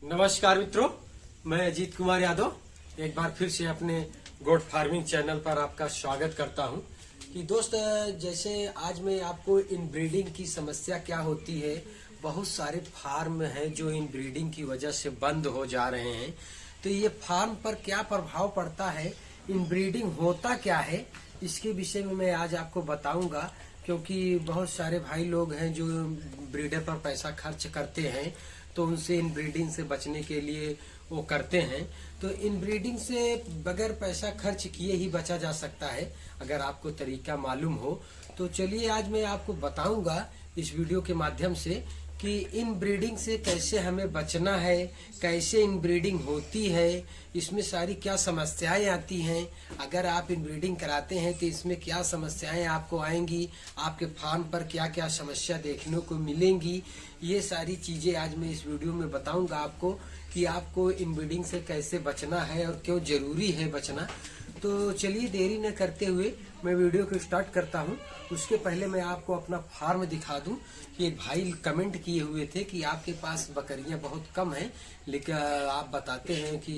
नमस्कार मित्रों, मैं अजीत कुमार यादव एक बार फिर से अपने गोट फार्मिंग चैनल पर आपका स्वागत करता हूं। कि दोस्त, जैसे आज मैं आपको इनब्रीडिंग की समस्या क्या होती है। बहुत सारे फार्म हैं जो इनब्रीडिंग की वजह से बंद हो जा रहे हैं। तो ये फार्म पर क्या प्रभाव पड़ता है, इनब्रीडिंग होता क्या है, इसके विषय में मैं आज आपको बताऊंगा। क्योंकि बहुत सारे भाई लोग हैं जो ब्रीडर पर पैसा खर्च करते हैं, तो उनसे इनब्रीडिंग से बचने के लिए वो करते हैं। तो इनब्रीडिंग से बगैर पैसा खर्च किए ही बचा जा सकता है, अगर आपको तरीका मालूम हो। तो चलिए आज मैं आपको बताऊंगा इस वीडियो के माध्यम से कि इनब्रीडिंग से कैसे हमें बचना है, कैसे इनब्रीडिंग होती है, इसमें सारी क्या समस्याएं आती हैं। अगर आप इनब्रीडिंग कराते हैं तो इसमें क्या समस्याएं आपको आएंगी, आपके फार्म पर क्या क्या समस्या देखने को मिलेंगी, ये सारी चीजें आज मैं इस वीडियो में बताऊंगा आपको कि आपको इनब्रीडिंग से कैसे बचना है और क्यों जरूरी है बचना। तो चलिए देरी न करते हुए मैं वीडियो को स्टार्ट करता हूं। उसके पहले मैं आपको अपना फार्म दिखा दूं कि एक भाई कमेंट किए हुए थे कि आपके पास बकरियां बहुत कम हैं, लेकिन आप बताते हैं कि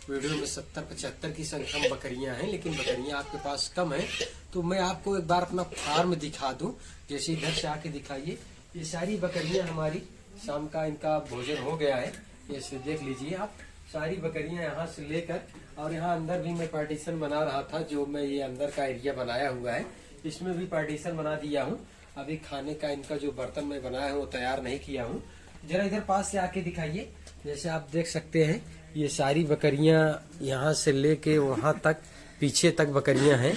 वीडियो में 70-75 की संख्या में बकरियां हैं, लेकिन बकरियां आपके पास कम हैं। तो मैं आपको एक बार अपना फार्म दिखा दूं। जैसे इधर से आके दिखाइए, ये सारी बकरियां हमारी शाम का इनका भोजन हो गया है। ये देख लीजिए आप, सारी बकरियां यहाँ से लेकर, और यहाँ अंदर भी मैं पार्टीशन बना रहा था, जो मैं ये अंदर का एरिया बनाया हुआ है इसमें भी पार्टीशन बना दिया हूँ। अभी खाने का इनका जो बर्तन मैं बनाया हूँ वो तैयार नहीं किया हूँ। जरा इधर पास से आके दिखाइए। जैसे आप देख सकते हैं ये सारी बकरियां यहाँ से लेके वहां तक, पीछे तक बकरियां हैं।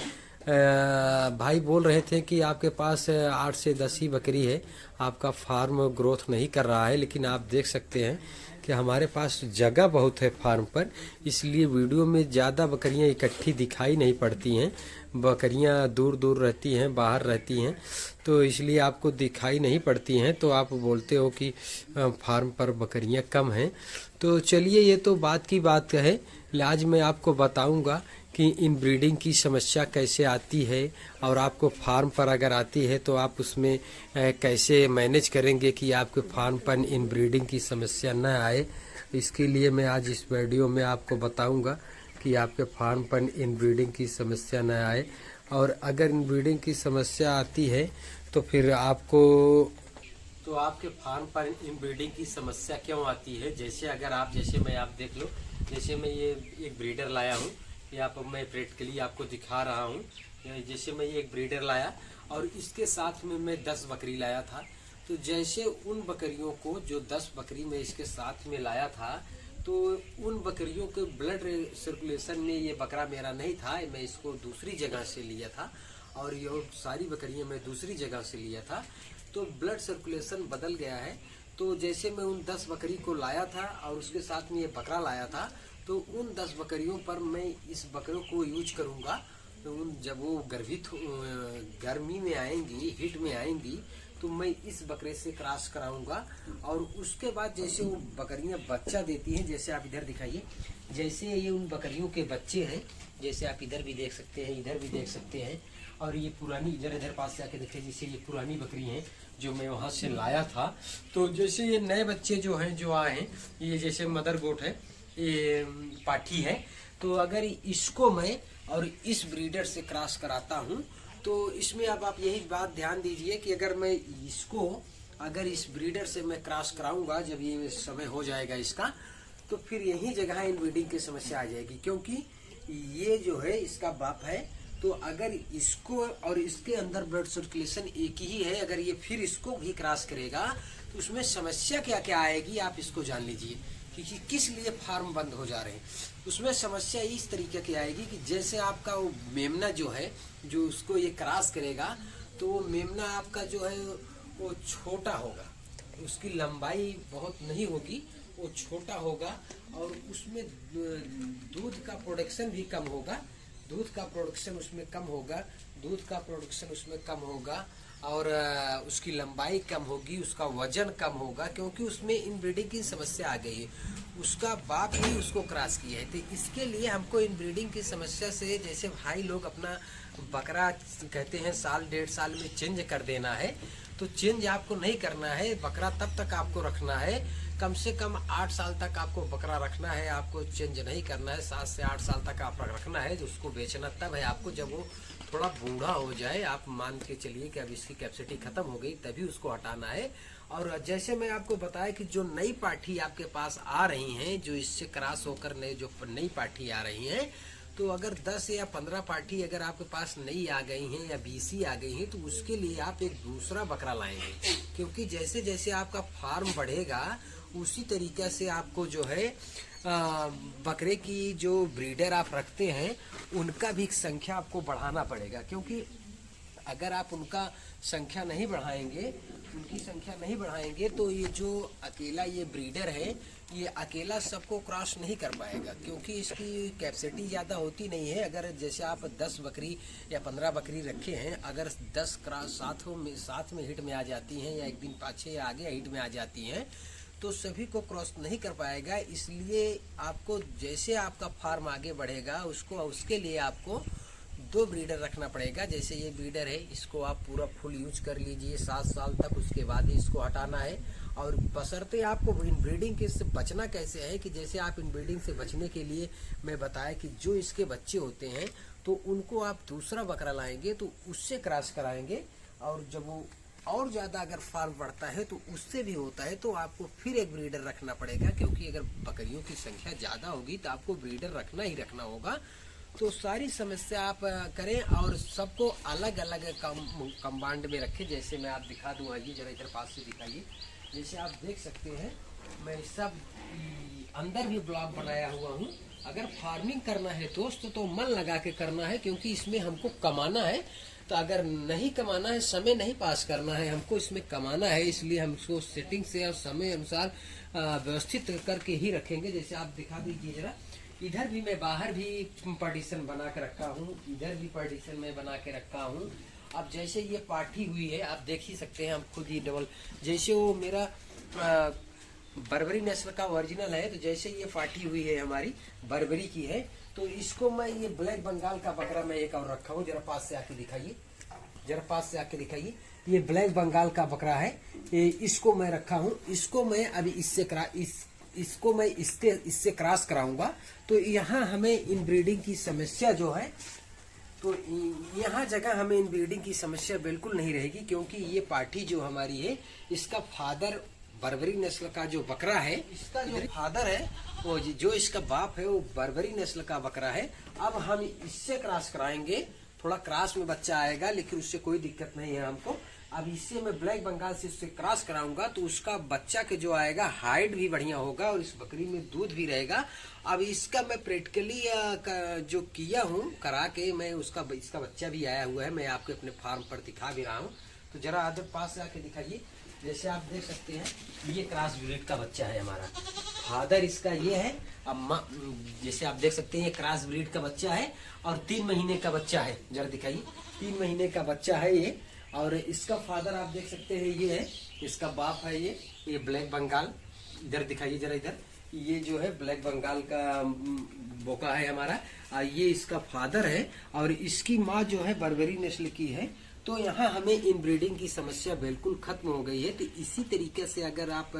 भाई बोल रहे थे कि आपके पास 8 से 10 ही बकरी है, आपका फार्म ग्रोथ नहीं कर रहा है। लेकिन आप देख सकते हैं कि हमारे पास जगह बहुत है फार्म पर, इसलिए वीडियो में ज़्यादा बकरियां इकट्ठी दिखाई नहीं पड़ती हैं। बकरियां दूर दूर रहती हैं, बाहर रहती हैं, तो इसलिए आपको दिखाई नहीं पड़ती हैं। तो आप बोलते हो कि फार्म पर बकरियां कम हैं। तो चलिए, ये तो बात की बात है। आज मैं आपको बताऊंगा कि इनब्रीडिंग की समस्या कैसे आती है, और आपको फार्म पर अगर आती है तो आप उसमें कैसे मैनेज करेंगे कि आपके फार्म पर इनब्रीडिंग की समस्या न आए। इसके लिए मैं आज इस वीडियो में आपको बताऊंगा कि आपके फार्म पर इनब्रीडिंग की समस्या न आए। और अगर इनब्रीडिंग की समस्या आती है तो फिर आपके फार्म पर इनब्रीडिंग की समस्या क्यों आती है। जैसे अगर आप, जैसे आप देख लो, जैसे मैं ये एक ब्रीडर लाया हूँ, यहाँ पर मैं प्रैक्टिकली आपको दिखा रहा हूँ। जैसे मैं ये एक ब्रीडर लाया और इसके साथ में मैं 10 बकरी लाया था। तो जैसे उन बकरियों को, जो 10 बकरी मैं इसके साथ में लाया था, तो उन बकरियों के ब्लड सर्कुलेशन में ये बकरा मेरा नहीं था, मैं इसको दूसरी जगह से लिया था, और ये सारी बकरियां मैं दूसरी जगह से लिया था। तो ब्लड सर्कुलेशन बदल गया है। तो जैसे मैं उन 10 बकरी को लाया था और उसके साथ में ये बकरा लाया था, तो उन 10 बकरियों पर मैं इस बकरों को यूज करूंगा। तो जब वो गर्मी में आएंगी, हीट में आएंगी, तो मैं इस बकरे से क्रॉस कराऊंगा। और उसके बाद जैसे वो बकरियां बच्चा देती हैं, जैसे आप इधर दिखाइए, जैसे ये उन बकरियों के बच्चे हैं, जैसे आप इधर भी देख सकते हैं, इधर भी देख सकते हैं, और ये पुरानी, इधर पास से आके देखिए, जैसे ये पुरानी बकरी हैं जो मैं वहां से लाया था। तो जैसे ये नए बच्चे जो हैं, जो आए हैं, ये जैसे मदर गोट है, ये पाठी है। तो अगर इसको मैं और इस ब्रीडर से क्रॉस कराता हूँ, तो इसमें अब आप यही बात ध्यान दीजिए कि अगर मैं इसको, अगर इस ब्रीडर से मैं क्रॉस कराऊंगा, जब ये समय हो जाएगा इसका, तो फिर यही जगह इनब्रीडिंग की समस्या आ जाएगी। क्योंकि ये जो है इसका बाप है, तो अगर इसको और इसके अंदर ब्लड सर्कुलेशन एक ही है, अगर ये फिर इसको भी क्रॉस करेगा, तो उसमें समस्या क्या क्या आएगी आप इसको जान लीजिए कि किस लिए फार्म बंद हो जा रहे हैं। उसमें समस्या इस तरीके की आएगी कि जैसे आपका वो मेमना जो है, जो उसको ये क्रॉस करेगा, तो वो मेमना आपका जो है वो छोटा होगा, उसकी लंबाई बहुत नहीं होगी, वो छोटा होगा, और उसमें दूध का प्रोडक्शन भी कम होगा, दूध का प्रोडक्शन उसमें कम होगा, और उसकी लंबाई कम होगी, उसका वजन कम होगा, क्योंकि उसमें इनब्रीडिंग की समस्या आ गई है। उसका बाप ही उसको क्रॉस किया है। तो इसके लिए हमको इनब्रीडिंग की समस्या से, जैसे भाई लोग अपना बकरा कहते हैं 1.5 साल में चेंज कर देना है, तो चेंज आपको नहीं करना है। बकरा तब तक आपको रखना है कम से कम 8 साल तक आपको बकरा रखना है, आपको चेंज नहीं करना है। 7 से 8 साल तक आप रखना है, तो उसको बेचना तब है आपको जब वो थोड़ा बूढ़ा हो जाए। आप मान के चलिए कि अब इसकी कैपेसिटी खत्म हो गई, तभी उसको हटाना है। और जैसे मैं आपको बताया कि जो नई पाठी आपके पास आ रही हैं, जो इससे क्रॉस होकर नई पाठी आ रही हैं, तो अगर 10 या 15 पाठी अगर आपके पास नई आ गई हैं या 20 ही आ गई हैं, तो उसके लिए आप एक दूसरा बकरा लाएंगे। क्योंकि जैसे जैसे आपका फार्म बढ़ेगा उसी तरीके से आपको जो है बकरे की जो ब्रीडर आप रखते हैं उनका भी संख्या आपको बढ़ाना पड़ेगा। क्योंकि अगर आप उनका संख्या नहीं बढ़ाएंगे, उनकी संख्या नहीं बढ़ाएंगे, तो ये जो अकेला ये ब्रीडर है, ये अकेला सबको क्रॉस नहीं कर पाएगा। क्योंकि इसकी कैपेसिटी ज़्यादा होती नहीं है। अगर जैसे आप 10 बकरी या 15 बकरी रखे हैं, अगर 10 क्रॉस साथ में हिट में आ जाती हैं, या एक दिन पाछे या आगे हिट में आ जाती हैं, तो सभी को क्रॉस नहीं कर पाएगा। इसलिए आपको जैसे आपका फार्म आगे बढ़ेगा उसके लिए आपको 2 ब्रीडर रखना पड़ेगा। जैसे ये ब्रीडर है, इसको आप पूरा फुल यूज कर लीजिए 7 साल तक, उसके बाद ही इसको हटाना है। और बशर्ते आपको इन ब्रीडिंग के से बचना कैसे है कि जैसे आप इन ब्रीडिंग से बचने के लिए मैं बताया कि जो इसके बच्चे होते हैं तो उनको आप दूसरा बकरा लाएंगे तो उससे क्रॉस कराएंगे। और जब वो और ज़्यादा अगर फार्म बढ़ता है तो उससे भी होता है, तो आपको फिर एक ब्रीडर रखना पड़ेगा। क्योंकि अगर बकरियों की संख्या ज़्यादा होगी तो आपको ब्रीडर रखना ही रखना होगा। तो सारी समस्या आप करें और सबको अलग अलग कंपाउंड में रखें। जैसे मैं आप दिखा दूँ, आइए जरा इधर पास से दिखाइए। जैसे आप देख सकते हैं मैं सब अंदर भी ब्लॉक बनाया हुआ हूँ। अगर फार्मिंग करना है दोस्त तो मन लगा के करना है, क्योंकि इसमें हमको कमाना है। तो अगर नहीं कमाना है, समय नहीं पास करना है, हमको इसमें कमाना है, इसलिए हम इसको सेटिंग से और समय अनुसार व्यवस्थित करके ही रखेंगे। जैसे आप दिखा दीजिए जरा, इधर भी मैं बाहर भी पार्टीशन बना के रखा हूँ, इधर भी पार्टीशन में बना के रखा हूँ। अब जैसे ये पाठी हुई है, आप देख ही सकते हैं, हम खुद ही डबल, जैसे वो मेरा बर्बरी नस्ल का ओरिजिनल है, तो जैसे ये पाठी हुई है हमारी बर्बरी की है, तो इसको मैं ये ब्लैक बंगाल का बकरा मैं एक और रखा हूँ। जरा पास से आके दिखाइए, जरा पास से आके दिखाइए। ये ब्लैक बंगाल का बकरा है, इसको मैं रखा हूँ। इसको मैं अभी इसको मैं इससे क्रॉस कराऊंगा। तो यहाँ हमें इन ब्रीडिंग की समस्या जो है, तो यहाँ जगह हमें इन ब्रीडिंग की समस्या बिल्कुल नहीं रहेगी। क्योंकि ये पाठी जो हमारी है, इसका फादर बर्बरी नस्ल का जो बकरा है, इसका जो फादर है वो जो इसका बाप है वो बर्बरी नस्ल का बकरा है। अब हम इससे क्रॉस कराएंगे, थोड़ा क्रॉस में बच्चा आएगा, लेकिन उससे कोई दिक्कत नहीं है हमको। अब इससे मैं ब्लैक बंगाल से उससे क्रॉस कराऊंगा तो उसका बच्चा के जो आएगा हाइट भी बढ़िया होगा और इस बकरी में दूध भी रहेगा। अब इसका मैं प्रैक्टिकली जो किया हूँ करा के, मैं इसका बच्चा भी आया हुआ है, मैं आपको अपने फार्म पर दिखा भी रहा हूँ। तो जरा आधे पास से आके दिखाइए। जैसे आप देख सकते हैं ये क्रॉस ब्रीड का बच्चा है हमारा, फादर इसका ये है। अब जैसे आप देख सकते हैं ये क्रॉस ब्रीड का बच्चा है और 3 महीने का बच्चा है। जरा दिखाइए, 3 महीने का बच्चा है ये। और इसका फादर आप देख सकते हैं ये है, इसका बाप है ये ब्लैक बंगाल। इधर दिखाइए जरा, इधर ये जो है ब्लैक बंगाल का बोका है हमारा, ये इसका फादर है। और इसकी माँ जो है बर्बरी नस्ल की है। तो यहाँ हमें इन ब्रीडिंग की समस्या बिल्कुल खत्म हो गई है। तो इसी तरीके से अगर आप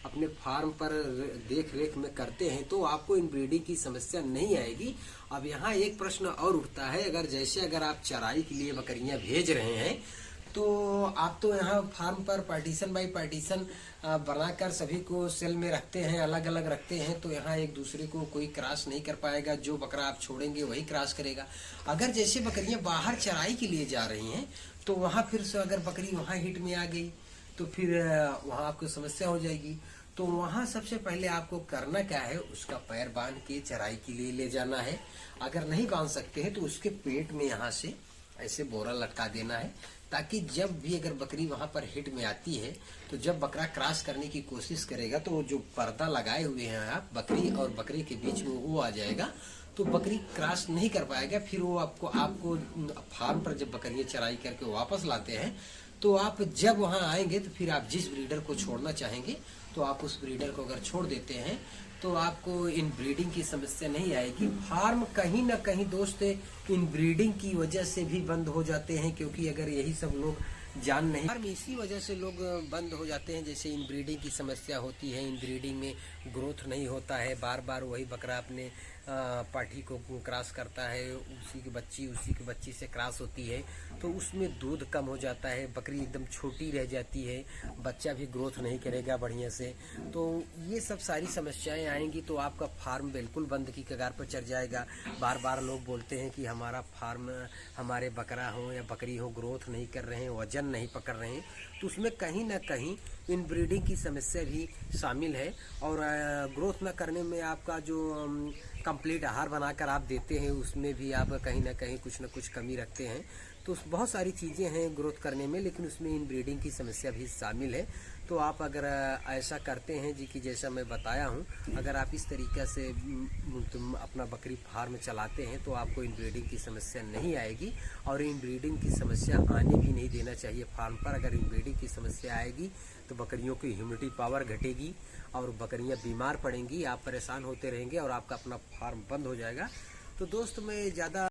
अपने फार्म पर देख रेख में करते हैं तो आपको इन ब्रीडिंग की समस्या नहीं आएगी। अब यहाँ एक प्रश्न और उठता है, अगर आप चराई के लिए बकरियां भेज रहे हैं तो आप तो यहाँ फार्म पर पार्टीशन बाई पार्टीशन बनाकर सभी को सेल में रखते हैं, अलग अलग रखते हैं, तो यहाँ एक दूसरे को कोई क्रॉस नहीं कर पाएगा। जो बकरा आप छोड़ेंगे वही क्रॉस करेगा। अगर जैसे बकरियां बाहर चराई के लिए जा रही हैं तो वहाँ फिर से अगर बकरी वहाँ हिट में आ गई तो फिर वहाँ आपको समस्या हो जाएगी। तो वहाँ सबसे पहले आपको करना क्या है, उसका पैर बांध के चराई के लिए ले जाना है। अगर नहीं बांध सकते हैं तो उसके पेट में यहाँ से ऐसे बोरा लटका देना है, ताकि जब भी अगर बकरी वहां पर हिट में आती है तो जब बकरा क्रॉस करने की कोशिश करेगा तो जो पर्दा लगाए हुए हैं आप बकरी और बकरी के बीच में वो आ जाएगा, तो बकरी क्रॉस नहीं कर पाएगा। फिर वो आपको फार्म पर जब बकरियां चराई करके वापस लाते हैं तो आप जब वहां आएंगे तो फिर आप जिस ब्रीडर को छोड़ना चाहेंगे तो आप उस ब्रीडर को अगर छोड़ देते हैं तो आपको इन ब्रीडिंग की समस्या नहीं आएगी। फार्म कहीं ना कहीं दोस्त इन ब्रीडिंग की वजह से भी बंद हो जाते हैं, क्योंकि अगर यही सब लोग जान नहीं। फार्म इसी वजह से लोग बंद हो जाते हैं, जैसे इनब्रीडिंग की समस्या होती है, इनब्रीडिंग में ग्रोथ नहीं होता है, बार बार वही बकरा अपने पाठी को क्रॉस करता है, उसी की बच्ची से क्रॉस होती है, तो उसमें दूध कम हो जाता है, बकरी एकदम छोटी रह जाती है, बच्चा भी ग्रोथ नहीं करेगा बढ़िया से। तो ये सब सारी समस्याएं आएंगी तो आपका फार्म बिल्कुल बंद की कगार पर चढ़ जाएगा। बार बार लोग बोलते हैं कि हमारा फार्म, हमारे बकरा हो या बकरी हो ग्रोथ नहीं कर रहे हैं, वजन नहीं पकड़ रहे हैं, तो उसमें कहीं ना कहीं इनब्रीडिंग की समस्या भी शामिल है। और ग्रोथ न करने में आपका जो कंप्लीट आहार बनाकर आप देते हैं उसमें भी आप कहीं ना कहीं कुछ न कुछ कमी रखते हैं। तो बहुत सारी चीज़ें हैं ग्रोथ करने में, लेकिन उसमें इनब्रीडिंग की समस्या भी शामिल है। तो आप अगर ऐसा करते हैं जी कि जैसा मैं बताया हूं, अगर आप इस तरीक़े से अपना बकरी फार्म चलाते हैं तो आपको इनब्रीडिंग की समस्या नहीं आएगी, और इनब्रीडिंग की समस्या आने भी नहीं देना चाहिए फार्म पर। अगर इनब्रीडिंग की समस्या आएगी तो बकरियों की ह्यूमिडिटी पावर घटेगी और बकरियां बीमार पड़ेंगी, आप परेशान होते रहेंगे और आपका अपना फार्म बंद हो जाएगा। तो दोस्त मैं ज़्यादा